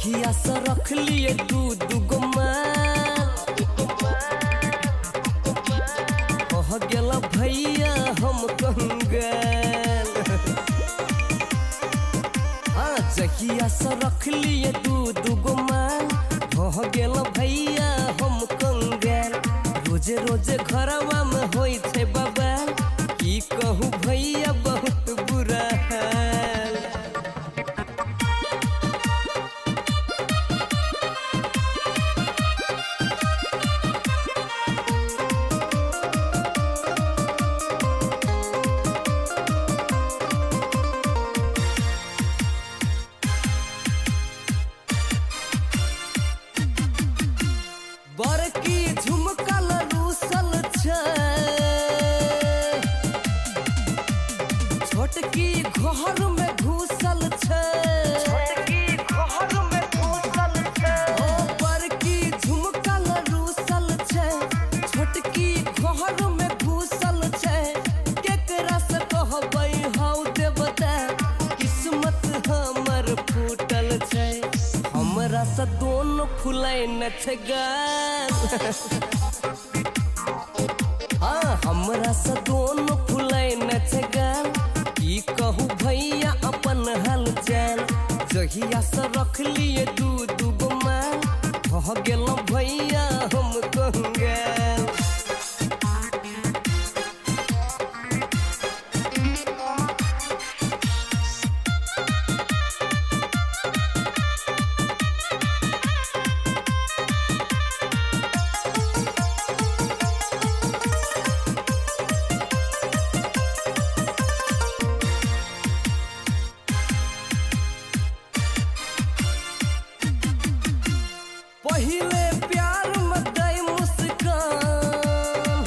जहिया से रख लिए दू गो माल कह गेला भैया हम कंगाल। जहिया से रख लिए दू गो माल कह गेला भैया हम कंगाल। रोजे रोजे घरवा में होई छे बवाल की कहूँ भैया बहुत बुरा हाल। बड़की झुमका रूसल छे छोटकी घर में घुसल छे। ओ बड़की झुमका रूसल छे छोटकी घर में घुसल छे। केकरा से कहबै हाउ देवता किस्मत हमर फूटल छे। हमरा से दोनों फुलाय न छे गाल। हमरा से दोनों फुलाय न छे गाल की कहूँ भैया अपन हाल चाल। जहिया से रख लिए दू गो माल कह गेलौं भैया हम कंगाल। पहिले प्यार में दई मुस्कान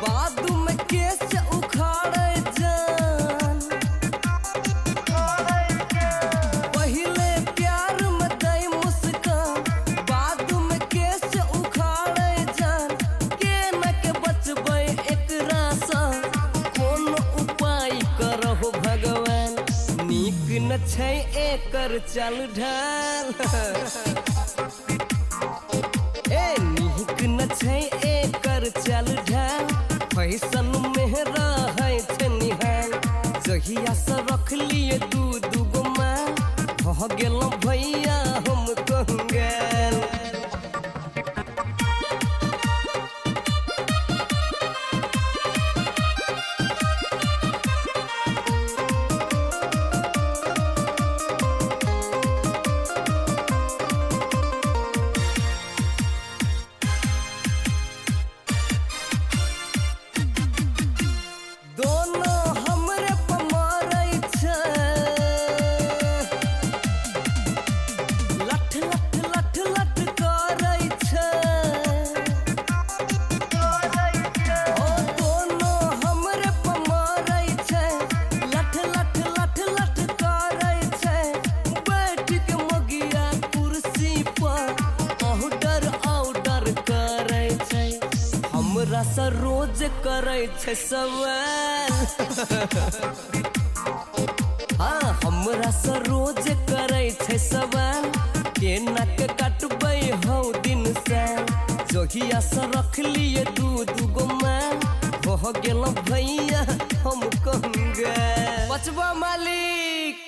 बाद में केस उखाड़े जान। पहिले प्यार में दई मुस्कान बाद में केस उखाड़े जान। के न के बचबै एकरा सँ कोनो उपाय करहो भगवान। नीक न छै एकर चाल ढाल। नीक न छै एकर चाल ढाल फैशन में रहै छै निहाल। जहिया से रख लिए दू गो माल कह गेलौं भैया हम कंगाल। दोनों हमरे पर मारै छे लठ लठ लठ लठ करै छे। ओ दोनों हमरे पर मारै छे लठ लठ लठ लठ करै छे। बैठ के मगिया कुर्सी पर ऑर्डर करै छे। हमरा से रोज करै छे सवाल। हमरा से रोज करै छे सवाल केना के काटबै हौ दिन साल। जहिया से रख लिए दू गो माल कह गेलौं भैया हम कंगाल। बचबा मालिक।